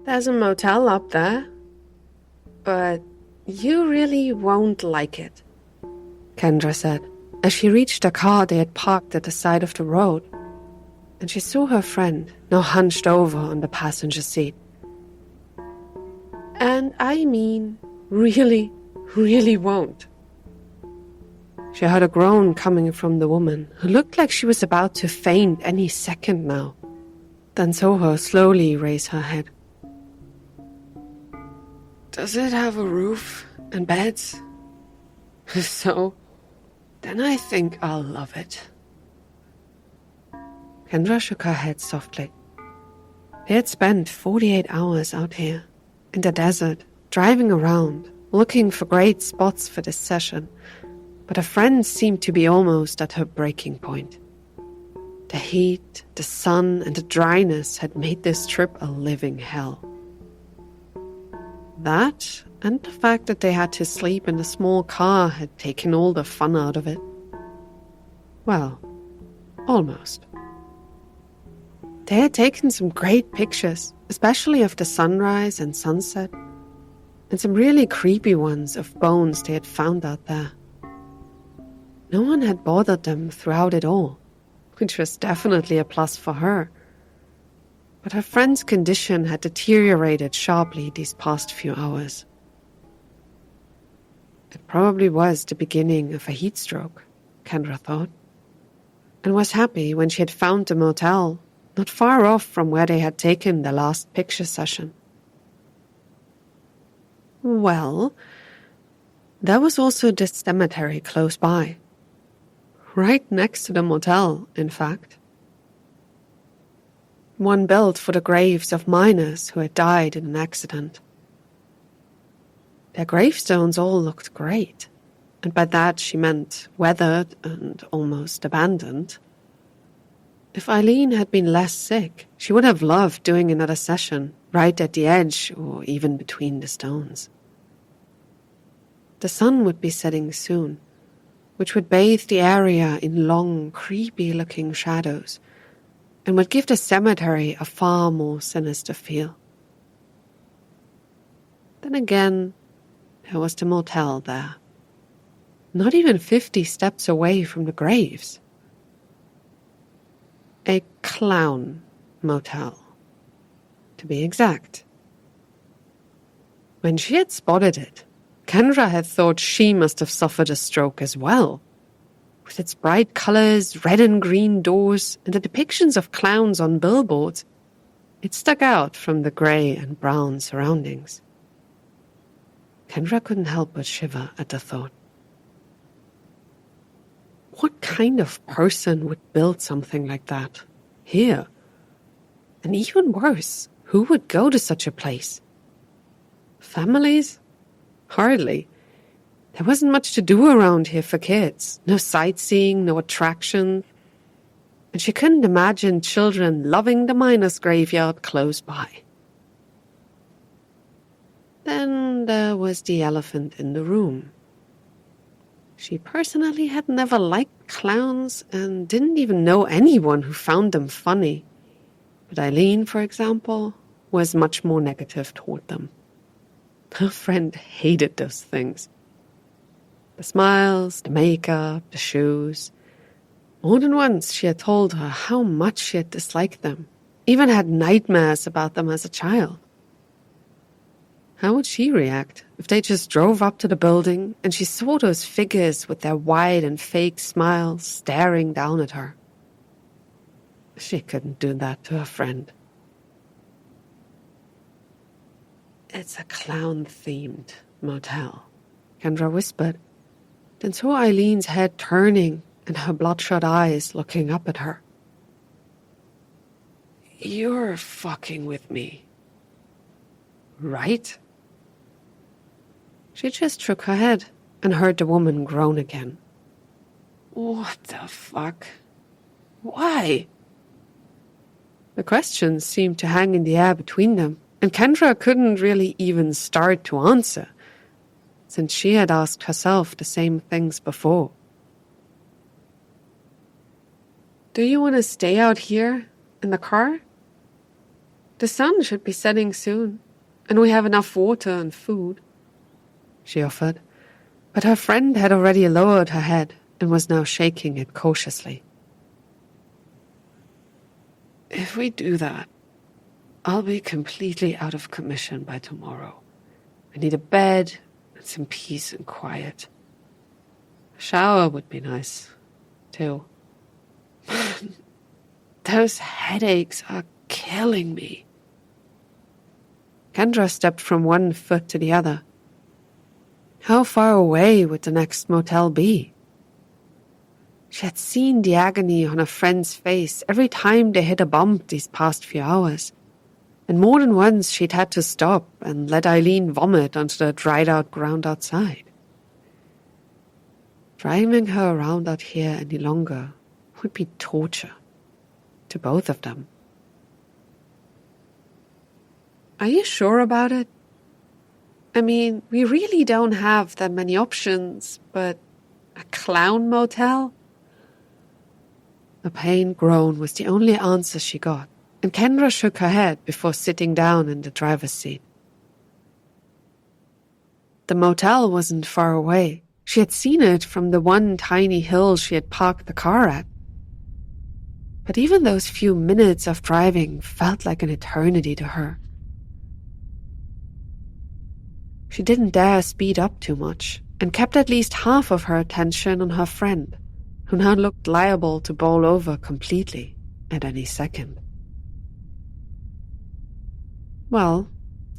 There's a motel up there, but you really won't like it, Kendra said, as she reached a car they had parked at the side of the road, and she saw her friend now hunched over on the passenger seat. And I mean, really, really won't. She heard a groan coming from the woman, who looked like she was about to faint any second now, then saw her slowly raise her head. Does it have a roof and beds? If so, then I think I'll love it. Kendra shook her head softly. They had spent 48 hours out here, in the desert, driving around, looking for great spots for this session, but her friend seemed to be almost at her breaking point. The heat, the sun, and the dryness had made this trip a living hell. That, and the fact that they had to sleep in a small car, had taken all the fun out of it. Well, almost. They had taken some great pictures, especially of the sunrise and sunset, and some really creepy ones of bones they had found out there. No one had bothered them throughout it all, which was definitely a plus for her. But her friend's condition had deteriorated sharply these past few hours. It probably was the beginning of a heat stroke, Kendra thought, and was happy when she had found the motel not far off from where they had taken their last picture session. Well, there was also this cemetery close by. Right next to the motel, in fact. One built for the graves of miners who had died in an accident. Their gravestones all looked great, and by that she meant weathered and almost abandoned. If Eileen had been less sick, she would have loved doing another session right at the edge or even between the stones. The sun would be setting soon, which would bathe the area in long, creepy-looking shadows, and would give the cemetery a far more sinister feel. Then again, there was the motel there, not even 50 steps away from the graves. A clown motel, to be exact. When she had spotted it, Kendra had thought she must have suffered a stroke as well. With its bright colors, red and green doors, and the depictions of clowns on billboards, it stuck out from the grey and brown surroundings. Kendra couldn't help but shiver at the thought. What kind of person would build something like that? Here? And even worse, who would go to such a place? Families? Hardly. There wasn't much to do around here for kids. No sightseeing, no attraction. And she couldn't imagine children loving the miners' graveyard close by. Then there was the elephant in the room. She personally had never liked clowns and didn't even know anyone who found them funny. But Eileen, for example, was much more negative toward them. Her friend hated those things. The smiles, the makeup, the shoes. More than once she had told her how much she had disliked them, even had nightmares about them as a child. How would she react if they just drove up to the building and she saw those figures with their wide and fake smiles staring down at her? She couldn't do that to her friend. It's a clown-themed motel, Kendra whispered, then saw Eileen's head turning and her bloodshot eyes looking up at her. You're fucking with me. Right? She just shook her head and heard the woman groan again. What the fuck? Why? The questions seemed to hang in the air between them, and Kendra couldn't really even start to answer, since she had asked herself the same things before. Do you want to stay out here in the car? The sun should be setting soon, and we have enough water and food, she offered, but her friend had already lowered her head and was now shaking it cautiously. If we do that, I'll be completely out of commission by tomorrow. I need a bed and some peace and quiet. A shower would be nice, too. Man, those headaches are killing me. Kendra stepped from one foot to the other. How far away would the next motel be? She had seen the agony on her friend's face every time they hit a bump these past few hours, and more than once she'd had to stop and let Eileen vomit onto the dried-out ground outside. Driving her around out here any longer would be torture to both of them. Are you sure about it? I mean, we really don't have that many options, but a clown motel? A pained groan was the only answer she got, and Kendra shook her head before sitting down in the driver's seat. The motel wasn't far away. She had seen it from the one tiny hill she had parked the car at. But even those few minutes of driving felt like an eternity to her. She didn't dare speed up too much, and kept at least half of her attention on her friend, who now looked liable to bowl over completely at any second. Well,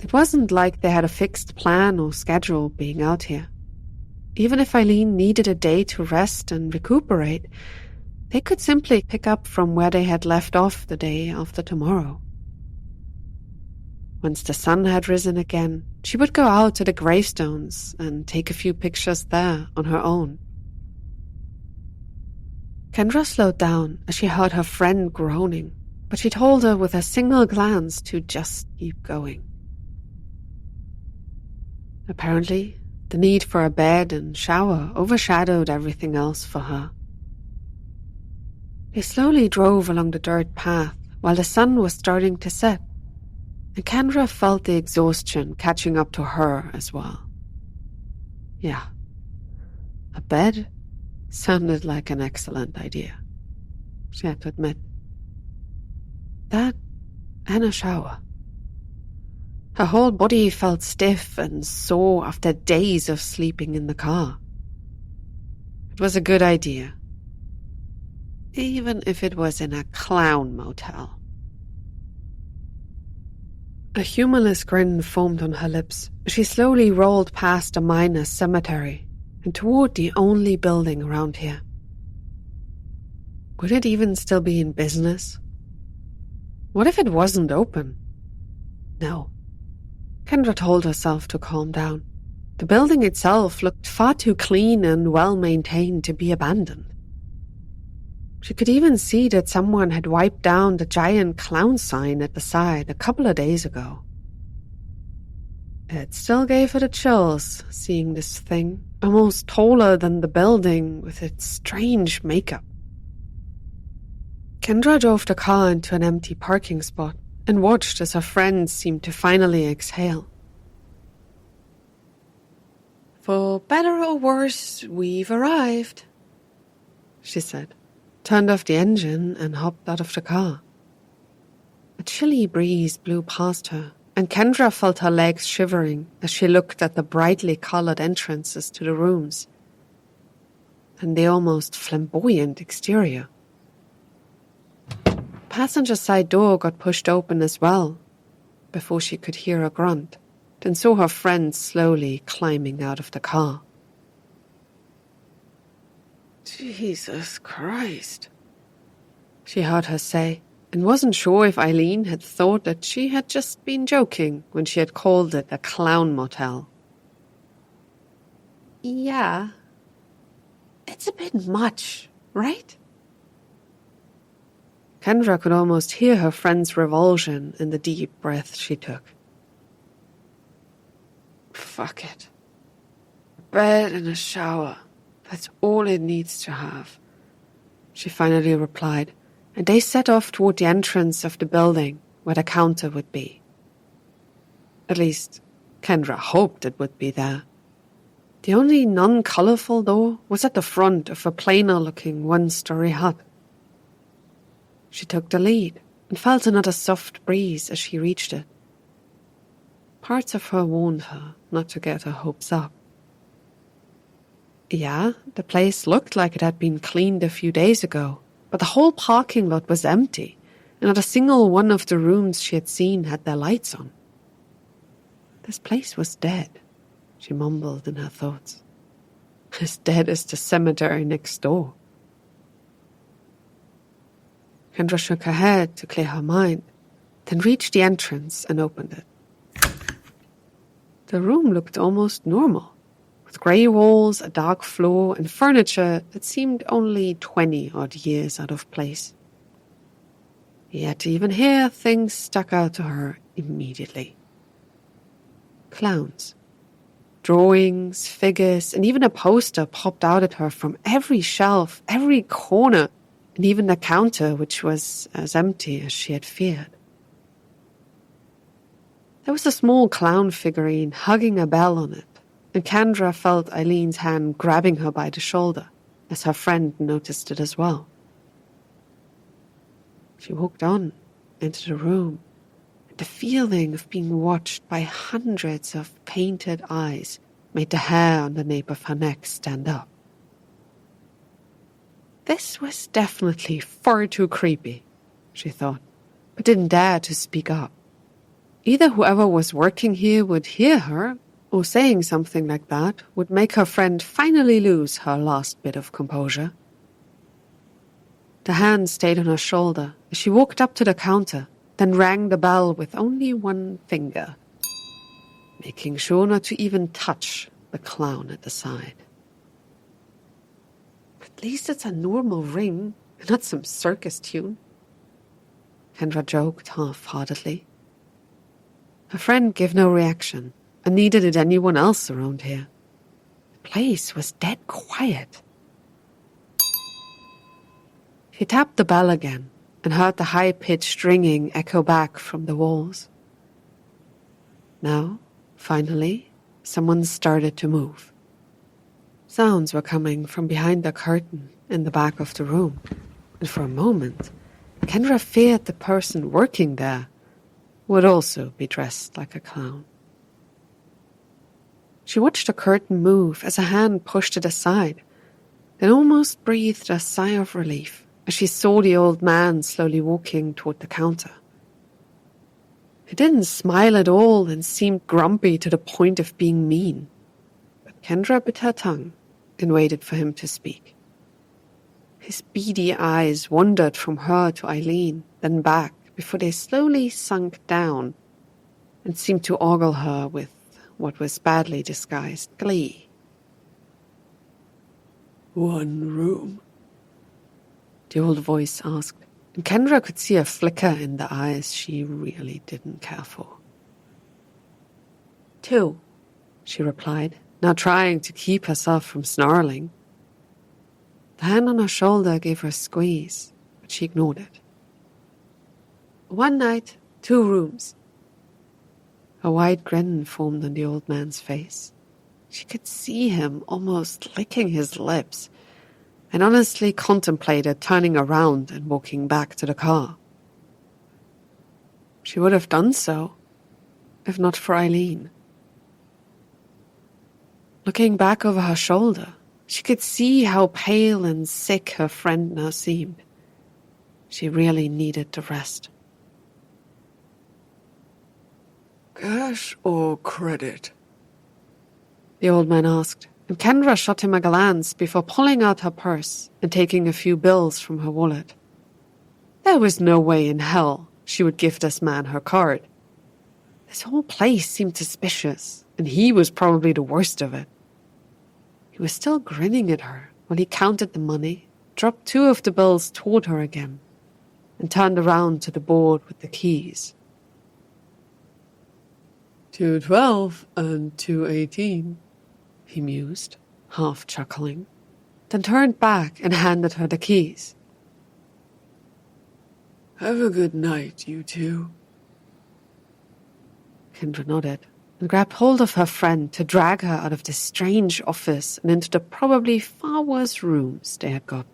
it wasn't like they had a fixed plan or schedule being out here. Even if Eileen needed a day to rest and recuperate, they could simply pick up from where they had left off the day after tomorrow. Once the sun had risen again, she would go out to the gravestones and take a few pictures there on her own. Kendra slowed down as she heard her friend groaning, but she told her with a single glance to just keep going. Apparently, the need for a bed and shower overshadowed everything else for her. They slowly drove along the dirt path while the sun was starting to set, and Kendra felt the exhaustion catching up to her as well. Yeah, a bed sounded like an excellent idea, she had to admit. That and a shower. Her whole body felt stiff and sore after days of sleeping in the car. It was a good idea, even if it was in a clown motel. A humorless grin formed on her lips as she slowly rolled past a miners' cemetery and toward the only building around here. Would it even still be in business? What if it wasn't open? No. Kendra told herself to calm down. The building itself looked far too clean and well-maintained to be abandoned. She could even see that someone had wiped down the giant clown sign at the side a couple of days ago. It still gave her the chills, seeing this thing, almost taller than the building with its strange makeup. Kendra drove the car into an empty parking spot and watched as her friends seemed to finally exhale. For better or worse, we've arrived, she said, turned off the engine and hopped out of the car. A chilly breeze blew past her, and Kendra felt her legs shivering as she looked at the brightly colored entrances to the rooms and the almost flamboyant exterior. Passenger side door got pushed open as well, before she could hear a grunt, then saw her friend slowly climbing out of the car. Jesus Christ, she heard her say, and wasn't sure if Eileen had thought that she had just been joking when she had called it a clown motel. Yeah, it's a bit much, right? Kendra could almost hear her friend's revulsion in the deep breath she took. Fuck it. A bed and a shower. That's all it needs to have, she finally replied, and they set off toward the entrance of the building, where the counter would be. At least, Kendra hoped it would be there. The only non-colourful door was at the front of a plainer-looking one-story hut. She took the lead and felt another soft breeze as she reached it. Parts of her warned her not to get her hopes up. Yeah, the place looked like it had been cleaned a few days ago, but the whole parking lot was empty, and not a single one of the rooms she had seen had their lights on. This place was dead, she mumbled in her thoughts. As dead as the cemetery next door. Kendra shook her head to clear her mind, then reached the entrance and opened it. The room looked almost normal, with grey walls, a dark floor, and furniture that seemed only 20-odd years out of place. Yet even here things stuck out to her immediately. Clowns. Drawings, figures, and even a poster popped out at her from every shelf, every corner, and even the counter, which was as empty as she had feared. There was a small clown figurine hugging a bell on it, and Kendra felt Eileen's hand grabbing her by the shoulder, as her friend noticed it as well. She walked on into the room, and the feeling of being watched by hundreds of painted eyes made the hair on the nape of her neck stand up. This was definitely far too creepy, she thought, but didn't dare to speak up. Either whoever was working here would hear her, or saying something like that would make her friend finally lose her last bit of composure. The hand stayed on her shoulder as she walked up to the counter, then rang the bell with only one finger, making sure not to even touch the clown at the side. At least it's a normal ring, and not some circus tune, Kendra joked half-heartedly. Her friend gave no reaction, and neither did anyone else around here. The place was dead quiet. She tapped the bell again and heard the high-pitched ringing echo back from the walls. Now, finally, someone started to move. Sounds were coming from behind the curtain in the back of the room, and for a moment, Kendra feared the person working there would also be dressed like a clown. She watched the curtain move as a hand pushed it aside, then almost breathed a sigh of relief as she saw the old man slowly walking toward the counter. He didn't smile at all and seemed grumpy to the point of being mean, but Kendra bit her tongue and waited for him to speak. His beady eyes wandered from her to Eileen, then back, before they slowly sunk down and seemed to ogle her with what was badly disguised glee. "One room?" the old voice asked, and Kendra could see a flicker in the eyes she really didn't care for. "Two," she replied, now trying to keep herself from snarling. The hand on her shoulder gave her a squeeze, but she ignored it. "One night, 2 rooms." A wide grin formed on the old man's face. She could see him almost licking his lips, and honestly contemplated turning around and walking back to the car. She would have done so, if not for Eileen. Looking back over her shoulder, she could see how pale and sick her friend now seemed. She really needed the rest. "Cash or credit?" the old man asked, and Kendra shot him a glance before pulling out her purse and taking a few bills from her wallet. There was no way in hell she would give this man her card. This whole place seemed suspicious, and he was probably the worst of it. He was still grinning at her while he counted the money, dropped 2 of the bills toward her again, and turned around to the board with the keys. 212 and 218, he mused, half chuckling, then turned back and handed her the keys. "Have a good night, you two. Kendra nodded and grabbed hold of her friend to drag her out of this strange office and into the probably far worse rooms they had gotten.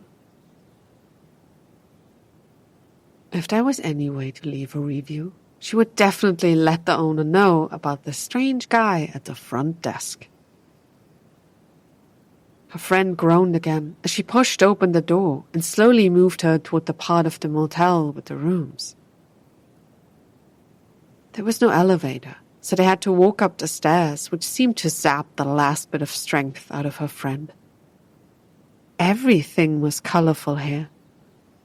If there was any way to leave a review, she would definitely let the owner know about the strange guy at the front desk. Her friend groaned again as she pushed open the door and slowly moved her toward the part of the motel with the rooms. There was no elevator, so they had to walk up the stairs, which seemed to zap the last bit of strength out of her friend. Everything was colorful here,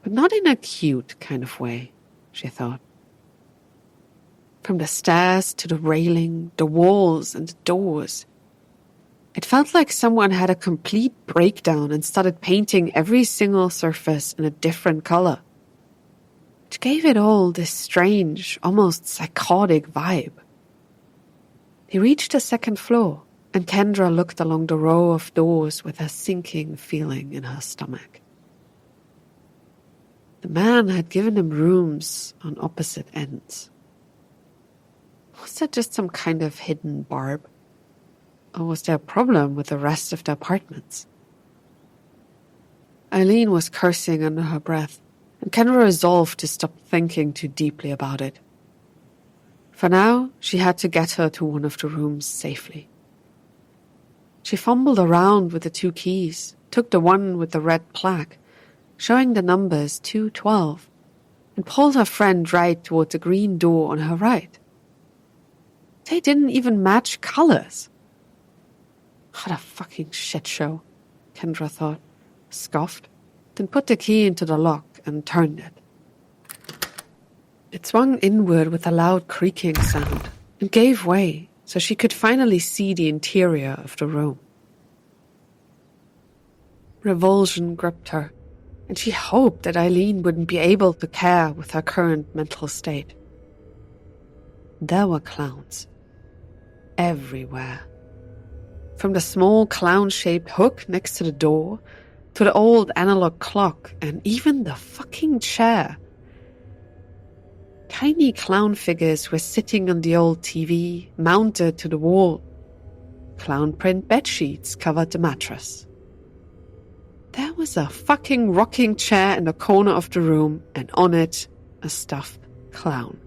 but not in a cute kind of way, she thought. From the stairs to the railing, the walls and the doors, it felt like someone had a complete breakdown and started painting every single surface in a different color, which gave it all this strange, almost psychotic vibe. They reached the second floor, and Kendra looked along the row of doors with a sinking feeling in her stomach. The man had given them rooms on opposite ends. Was that just some kind of hidden barb? Or was there a problem with the rest of the apartments? Eileen was cursing under her breath, and Kendra resolved to stop thinking too deeply about it. For now, she had to get her to one of the rooms safely. She fumbled around with the 2 keys, took the one with the red plaque, showing the numbers 212, and pulled her friend right toward the green door on her right. They didn't even match colors. What a fucking shit show, Kendra thought, scoffed, then put the key into the lock and turned it. It swung inward with a loud creaking sound and gave way so she could finally see the interior of the room. Revulsion gripped her, and she hoped that Eileen wouldn't be able to care with her current mental state. There were clowns. Everywhere. From the small clown-shaped hook next to the door, to the old analog clock, and even the fucking chair. Tiny clown figures were sitting on the old TV, mounted to the wall. Clown print bedsheets covered the mattress. There was a fucking rocking chair in the corner of the room, and on it, a stuffed clown.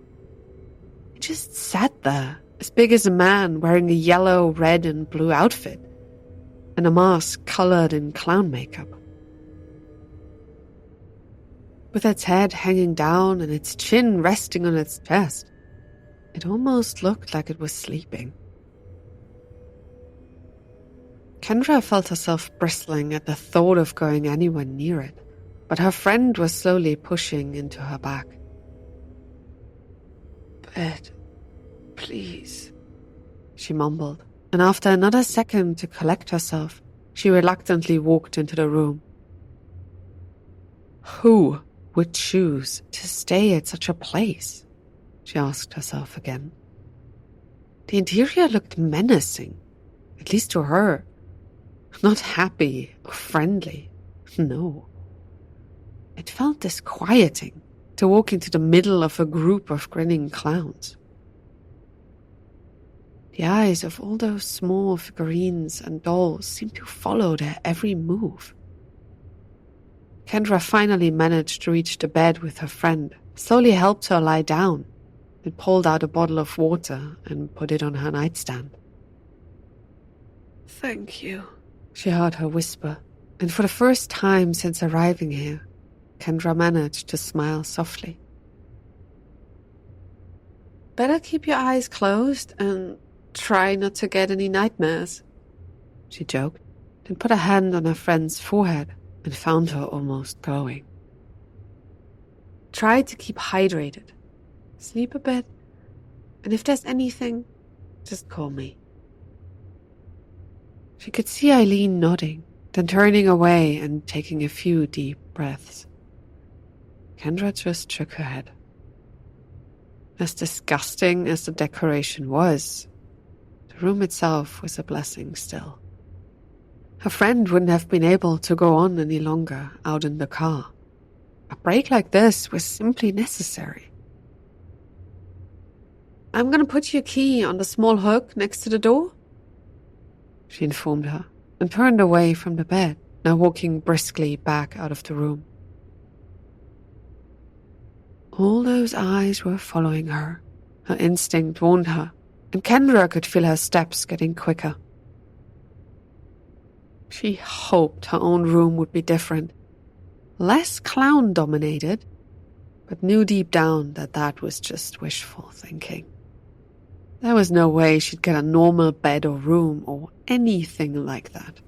It just sat there, as big as a man wearing a yellow, red, and blue outfit, and a mask colored in clown makeup. With its head hanging down and its chin resting on its chest, it almost looked like it was sleeping. Kendra felt herself bristling at the thought of going anywhere near it, but her friend was slowly pushing into her back. "Bed, please," she mumbled, and after another second to collect herself, she reluctantly walked into the room. Who would choose to stay at such a place? She asked herself again. The interior looked menacing, at least to her. Not happy or friendly, no. It felt disquieting to walk into the middle of a group of grinning clowns. The eyes of all those small figurines and dolls seemed to follow their every move. Kendra finally managed to reach the bed with her friend, slowly helped her lie down, and pulled out a bottle of water and put it on her nightstand. "Thank you," she heard her whisper, and for the first time since arriving here, Kendra managed to smile softly. "Better keep your eyes closed and try not to get any nightmares," she joked, then put a hand on her friend's forehead and found her almost glowing. "Try to keep hydrated, sleep a bit, and if there's anything, just call me." She could see Eileen nodding, then turning away and taking a few deep breaths. Kendra just shook her head. As disgusting as the decoration was, the room itself was a blessing still. Her friend wouldn't have been able to go on any longer out in the car. A break like this was simply necessary. I'm going to put your key on the small hook next to the door, she informed her, and turned away from the bed, now walking briskly back out of the room. All those eyes were following her. Her instinct warned her, and Kendra could feel her steps getting quicker. She hoped her own room would be different, less clown-dominated, but knew deep down that that was just wishful thinking. There was no way she'd get a normal bed or room or anything like that.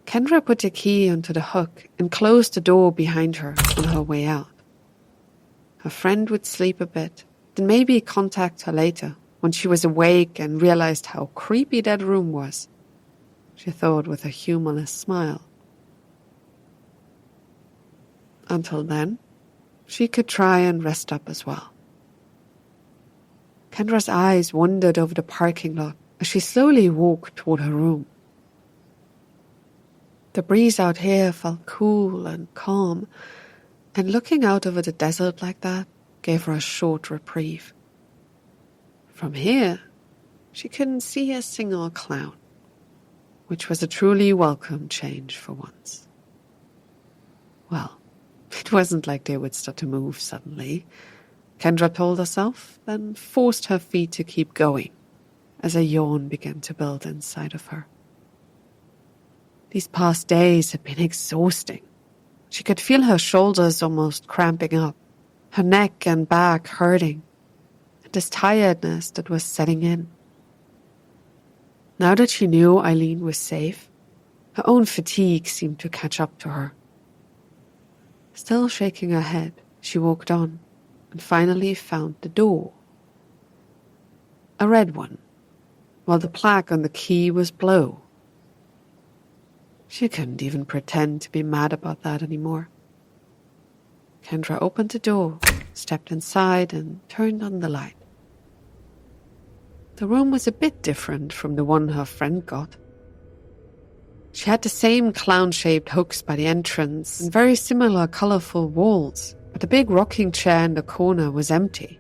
Kendra put the key onto the hook and closed the door behind her on her way out. Her friend would sleep a bit, then maybe contact her later when she was awake and realized how creepy that room was, she thought with a humorless smile. Until then, she could try and rest up as well. Kendra's eyes wandered over the parking lot as she slowly walked toward her room. The breeze out here felt cool and calm, and looking out over the desert like that gave her a short reprieve. From here, she couldn't see a single clown, which was a truly welcome change for once. Well, it wasn't like they would start to move suddenly, Kendra told herself, then forced her feet to keep going as a yawn began to build inside of her. These past days had been exhausting. She could feel her shoulders almost cramping up, her neck and back hurting, and this tiredness that was setting in. Now that she knew Eileen was safe, her own fatigue seemed to catch up to her. Still shaking her head, she walked on and finally found the door. A red one, while the plaque on the key was blue. She couldn't even pretend to be mad about that anymore. Kendra opened the door, stepped inside, and turned on the light. The room was a bit different from the one her friend got. She had the same clown-shaped hooks by the entrance and very similar colorful walls, but the big rocking chair in the corner was empty.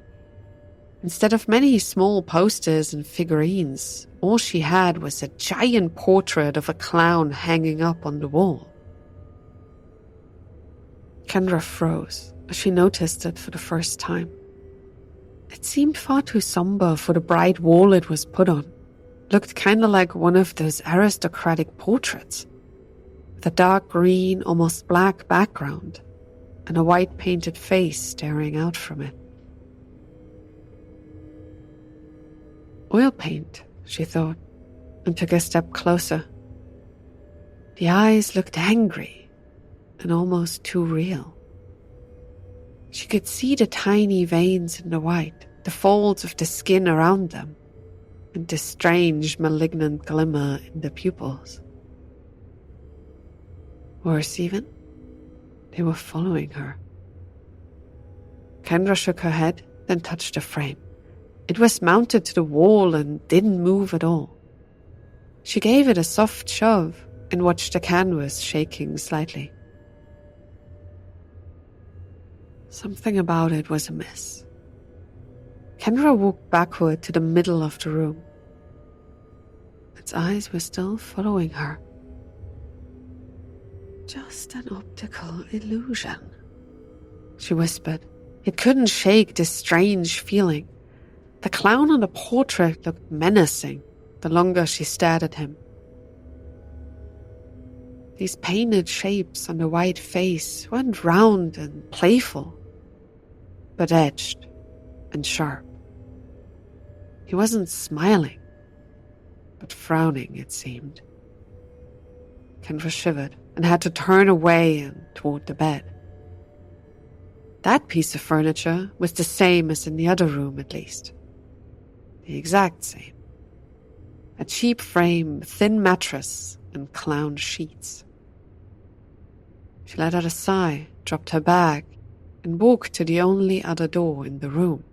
Instead of many small posters and figurines, all she had was a giant portrait of a clown hanging up on the wall. Kendra froze as she noticed it for the first time. It seemed far too somber for the bright wall it was put on. Looked kind of like one of those aristocratic portraits, with a dark green, almost black background, and a white painted face staring out from it. Oil paint, she thought, and took a step closer. The eyes looked angry and almost too real. She could see the tiny veins in the white, the folds of the skin around them, and the strange malignant glimmer in the pupils. Worse even, they were following her. Kendra shook her head, then touched the frame. It was mounted to the wall and didn't move at all. She gave it a soft shove and watched the canvas shaking slightly. Something about it was amiss. Kendra walked backward to the middle of the room. Its eyes were still following her. Just an optical illusion, she whispered. It couldn't shake this strange feeling. The clown on the portrait looked menacing the longer she stared at him. These painted shapes on the white face weren't round and playful, but edged and sharp. He wasn't smiling, but frowning, it seemed. Kendra shivered and had to turn away and toward the bed. That piece of furniture was the same as in the other room, at least. The exact same. A cheap frame, thin mattress, and clown sheets. She let out a sigh, dropped her bag, and walked to the only other door in the room.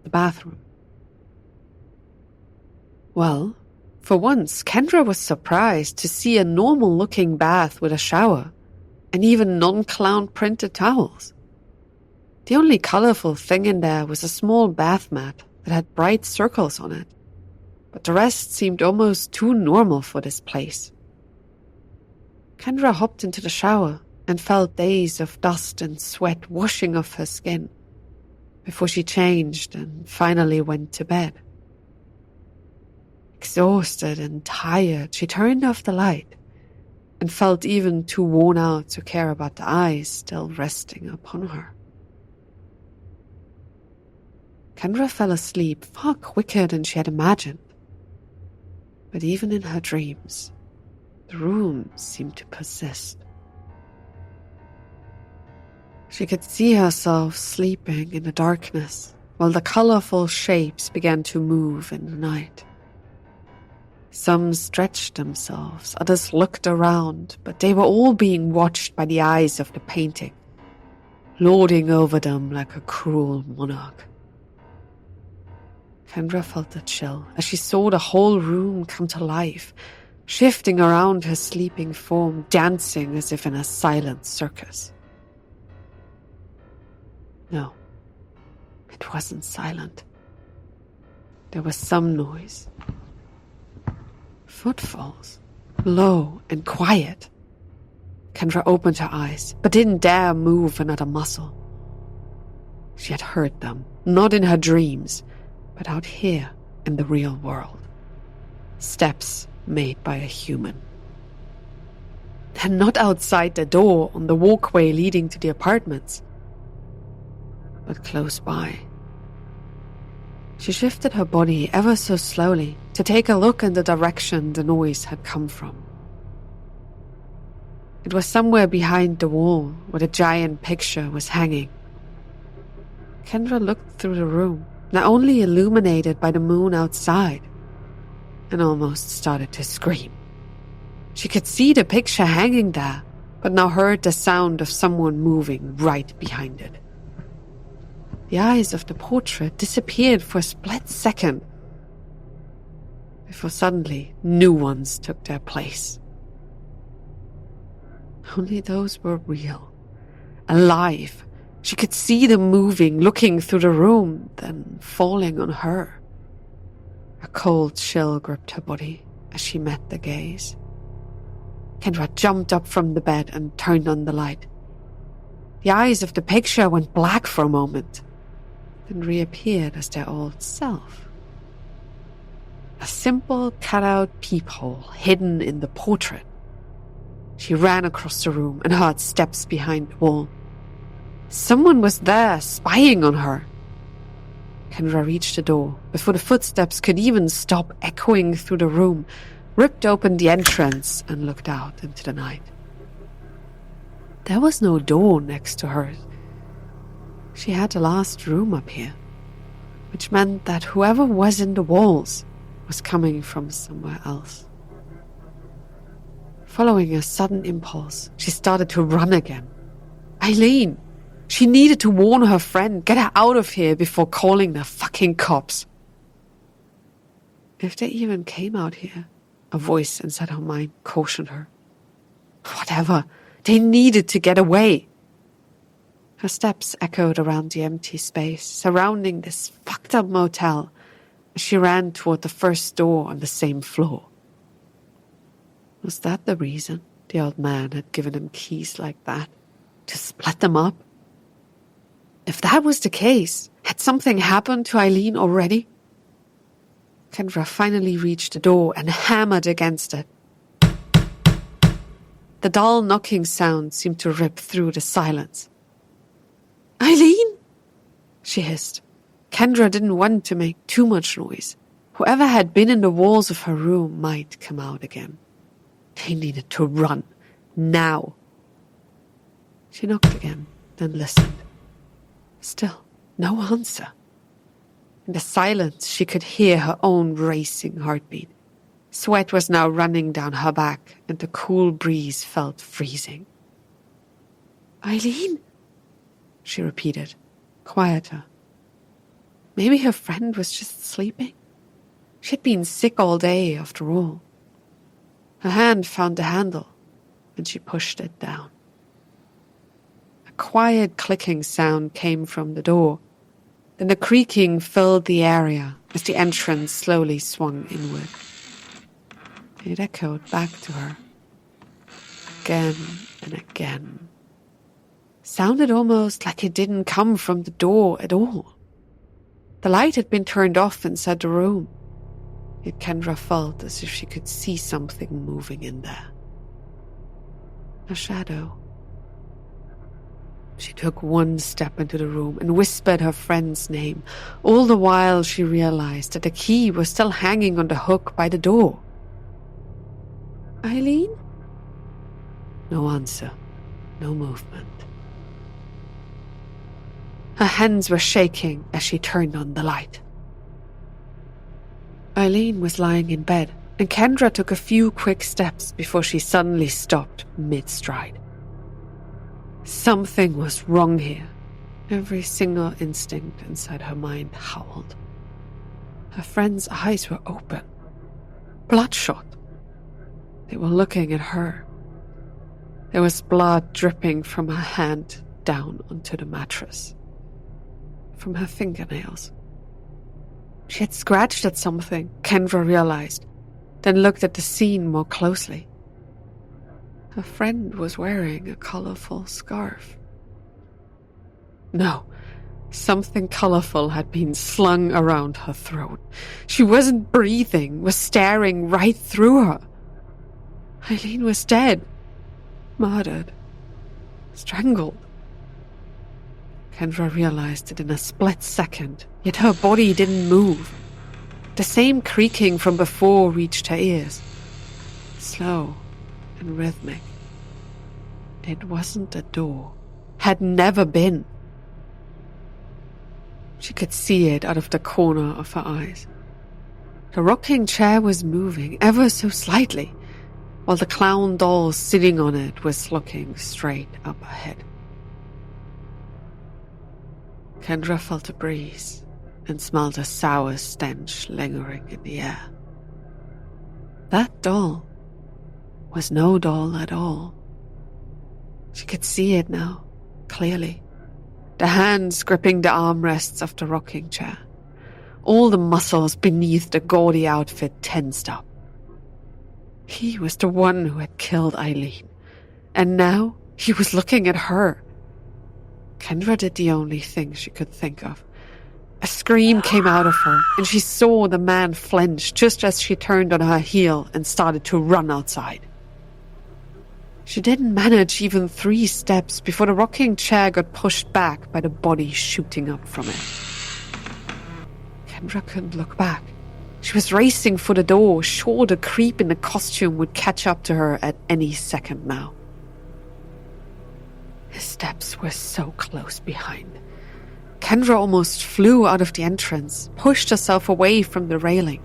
The bathroom. Well, for once, Kendra was surprised to see a normal-looking bath with a shower, and even non-clown printed towels. The only colorful thing in there was a small bath mat that had bright circles on it, but the rest seemed almost too normal for this place. Kendra hopped into the shower and felt days of dust and sweat washing off her skin before she changed and finally went to bed. Exhausted and tired, she turned off the light and felt even too worn out to care about the eyes still resting upon her. Kendra fell asleep far quicker than she had imagined. But even in her dreams, the room seemed to persist. She could see herself sleeping in the darkness while the colorful shapes began to move in the night. Some stretched themselves, others looked around, but they were all being watched by the eyes of the painting, lording over them like a cruel monarch. Kendra felt a chill as she saw the whole room come to life, shifting around her sleeping form, dancing as if in a silent circus. No, it wasn't silent. There was some noise. Footfalls, low and quiet. Kendra opened her eyes, but didn't dare move another muscle. She had heard them, not in her dreams, but out here in the real world. Steps made by a human. And not outside the door on the walkway leading to the apartments, but close by. She shifted her body ever so slowly to take a look in the direction the noise had come from. It was somewhere behind the wall where the giant picture was hanging. Kendra looked through the room, now only illuminated by the moon outside, and almost started to scream. She could see the picture hanging there, but now heard the sound of someone moving right behind it. The eyes of the portrait disappeared for a split second, before suddenly new ones took their place. Only those were real, alive. She could see them moving, looking through the room, then falling on her. A cold chill gripped her body as she met the gaze. Kendra jumped up from the bed and turned on the light. The eyes of the picture went black for a moment, then reappeared as their old self. A simple cutout peephole hidden in the portrait. She ran across the room and heard steps behind the wall. Someone was there, spying on her. Kendra reached the door before the footsteps could even stop echoing through the room, ripped open the entrance and looked out into the night. There was no door next to hers. She had the last room up here, which meant that whoever was in the walls was coming from somewhere else. Following a sudden impulse, she started to run again. Eileen! She needed to warn her friend, get her out of here before calling the fucking cops. If they even came out here, a voice inside her mind cautioned her. Whatever, they needed to get away. Her steps echoed around the empty space surrounding this fucked up motel as she ran toward the first door on the same floor. Was that the reason the old man had given him keys like that? To split them up? If that was the case, had something happened to Eileen already? Kendra finally reached the door and hammered against it. The dull knocking sound seemed to rip through the silence. Eileen? She hissed. Kendra didn't want to make too much noise. Whoever had been in the walls of her room might come out again. They needed to run. Now. She knocked again, then listened. Still, no answer. In the silence, she could hear her own racing heartbeat. Sweat was now running down her back, and the cool breeze felt freezing. Eileen? She repeated, quieter. Maybe her friend was just sleeping. She'd been sick all day, after all. Her hand found the handle, and she pushed it down. A quiet clicking sound came from the door. Then the creaking filled the area as the entrance slowly swung inward. It echoed back to her, again and again. Sounded almost like it didn't come from the door at all. The light had been turned off inside the room. Yet Kendra felt as if she could see something moving in there. A shadow. She took one step into the room and whispered her friend's name. All the while she realized that the key was still hanging on the hook by the door. Eileen? No answer. No movement. Her hands were shaking as she turned on the light. Eileen was lying in bed, and Kendra took a few quick steps before she suddenly stopped mid-stride. Something was wrong here. Every single instinct inside her mind howled. Her friend's eyes were open, bloodshot. They were looking at her. There was blood dripping from her hand down onto the mattress, from her fingernails. She had scratched at something, Kendra realized, then looked at the scene more closely. Her friend was wearing a colorful scarf. No, something colorful had been slung around her throat. She wasn't breathing, was staring right through her. Eileen was dead, murdered, strangled. Kendra realized it in a split second, yet her body didn't move. The same creaking from before reached her ears, slow and rhythmic. It wasn't a door, had never been. She could see it out of the corner of her eyes. The rocking chair was moving ever so slightly, while the clown doll sitting on it was looking straight up ahead. Kendra felt a breeze and smelled a sour stench lingering in the air. That doll was no doll at all. She could see it now, clearly. The hands gripping the armrests of the rocking chair. All the muscles beneath the gaudy outfit tensed up. He was the one who had killed Eileen, and now he was looking at her. Kendra did the only thing she could think of. A scream came out of her, and she saw the man flinch just as she turned on her heel and started to run outside. She didn't manage even 3 steps before the rocking chair got pushed back by the body shooting up from it. Kendra couldn't look back. She was racing for the door, sure the creep in the costume would catch up to her at any second now. His steps were so close behind. Kendra almost flew out of the entrance, pushed herself away from the railing,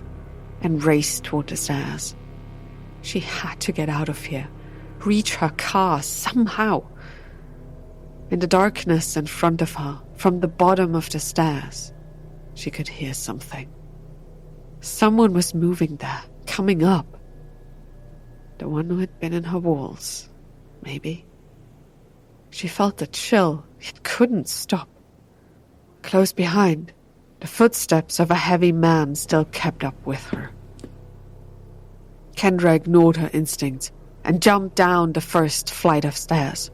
and raced toward the stairs. She had to get out of here, reach her car somehow. In the darkness in front of her, from the bottom of the stairs, she could hear something. Someone was moving there, coming up. The one who had been in her walls, maybe. She felt a chill, yet couldn't stop. Close behind, the footsteps of a heavy man still kept up with her. Kendra ignored her instincts and jumped down the first flight of stairs.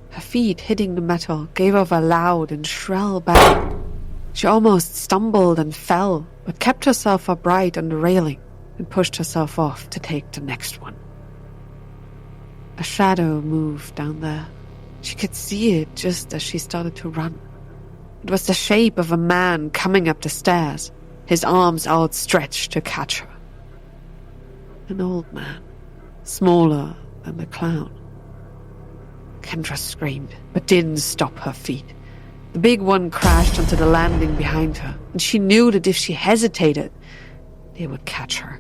Her feet hitting the metal gave off a loud and shrill bang. She almost stumbled and fell, but kept herself upright on the railing and pushed herself off to take the next one. A shadow moved down there. She could see it just as she started to run. It was the shape of a man coming up the stairs, his arms outstretched to catch her. An old man, smaller than the clown. Kendra screamed, but didn't stop her feet. The big one crashed onto the landing behind her, and she knew that if she hesitated, they would catch her.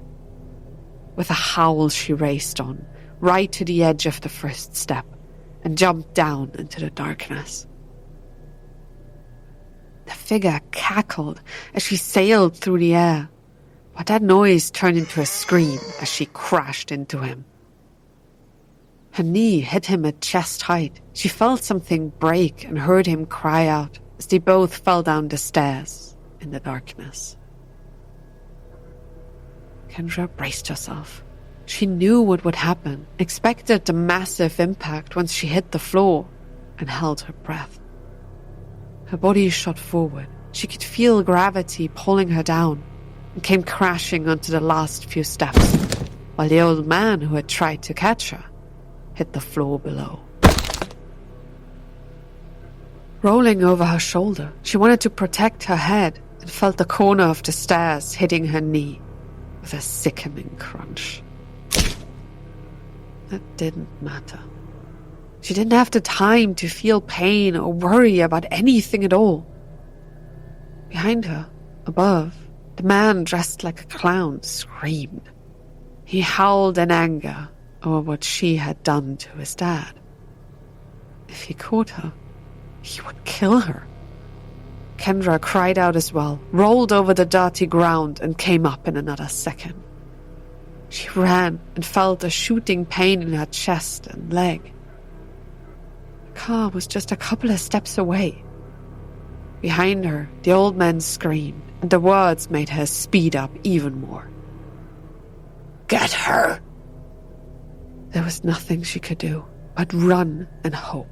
With a howl, she raced on, right to the edge of the first step, and jumped down into the darkness. The figure cackled as she sailed through the air, but that noise turned into a scream as she crashed into him. Her knee hit him at chest height. She felt something break and heard him cry out as they both fell down the stairs in the darkness. Kendra braced herself. She knew what would happen, expected the massive impact once she hit the floor, and held her breath. Her body shot forward. She could feel gravity pulling her down and came crashing onto the last few steps, while the old man who had tried to catch her hit the floor below. Rolling over her shoulder, she wanted to protect her head and felt the corner of the stairs hitting her knee with a sickening crunch. That didn't matter. She didn't have the time to feel pain or worry about anything at all. Behind her, above, the man dressed like a clown screamed. He howled in anger over what she had done to his dad. If he caught her, he would kill her. Kendra cried out as well, rolled over the dirty ground, and came up in another second. She ran and felt a shooting pain in her chest and leg. The car was just a couple of steps away. Behind her, the old man screamed, and the words made her speed up even more. "Get her!" There was nothing she could do but run and hope.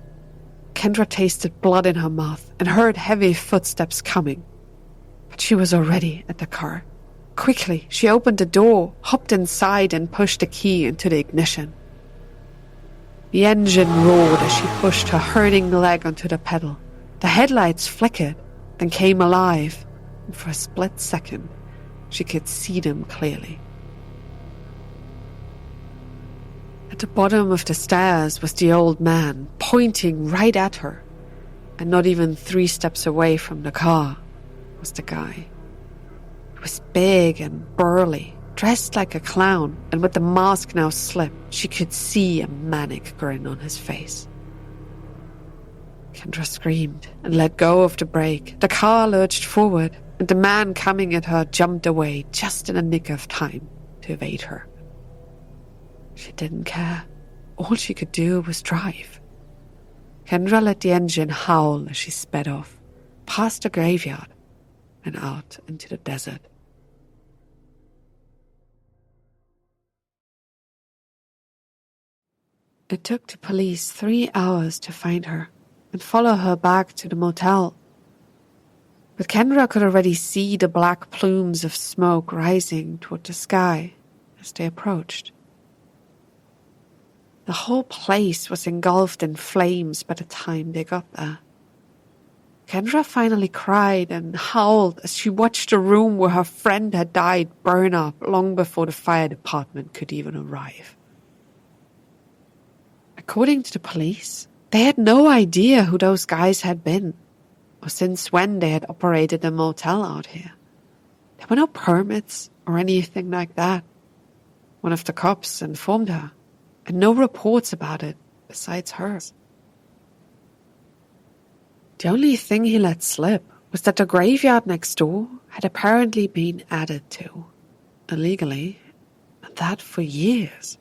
Kendra tasted blood in her mouth and heard heavy footsteps coming. But she was already at the car. Quickly, she opened the door, hopped inside, and pushed the key into the ignition. The engine roared as she pushed her hurting leg onto the pedal. The headlights flickered, then came alive, and for a split second, she could see them clearly. At the bottom of the stairs was the old man, pointing right at her, and not even 3 steps away from the car was the guy. He was big and burly, dressed like a clown, and with the mask now slipped, she could see a manic grin on his face. Kendra screamed and let go of the brake. The car lurched forward, and the man coming at her jumped away just in a nick of time to evade her. She didn't care. All she could do was drive. Kendra let the engine howl as she sped off, past the graveyard, and out into the desert. It took the police 3 hours to find her and follow her back to the motel. But Kendra could already see the black plumes of smoke rising toward the sky as they approached. The whole place was engulfed in flames by the time they got there. Kendra finally cried and howled as she watched the room where her friend had died burn up long before the fire department could even arrive. According to the police, they had no idea who those guys had been, or since when they had operated a motel out here. There were no permits or anything like that. One of the cops informed her, and no reports about it besides hers. The only thing he let slip was that the graveyard next door had apparently been added to, illegally, and that for years.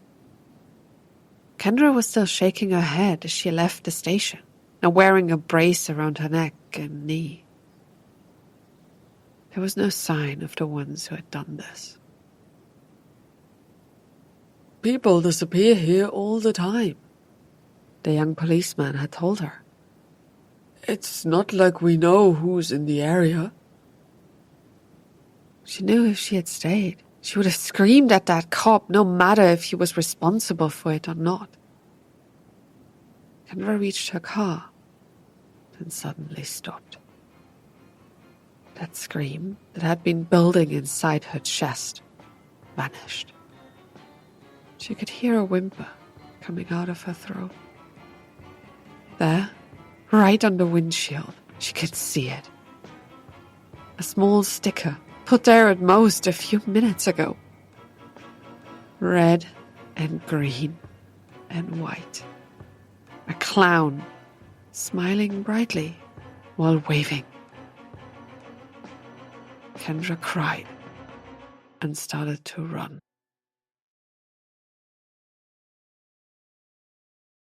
Kendra was still shaking her head as she left the station, now wearing a brace around her neck and knee. There was no sign of the ones who had done this. "People disappear here all the time," the young policeman had told her. "It's not like we know who's in the area." She knew if she had stayed, she would have screamed at that cop no matter if he was responsible for it or not. Kendra reached her car, then suddenly stopped. That scream that had been building inside her chest vanished. She could hear a whimper coming out of her throat. There, right on the windshield, she could see it. A small sticker put there at most a few minutes ago. Red and green and white. A clown, smiling brightly while waving. Kendra cried and started to run.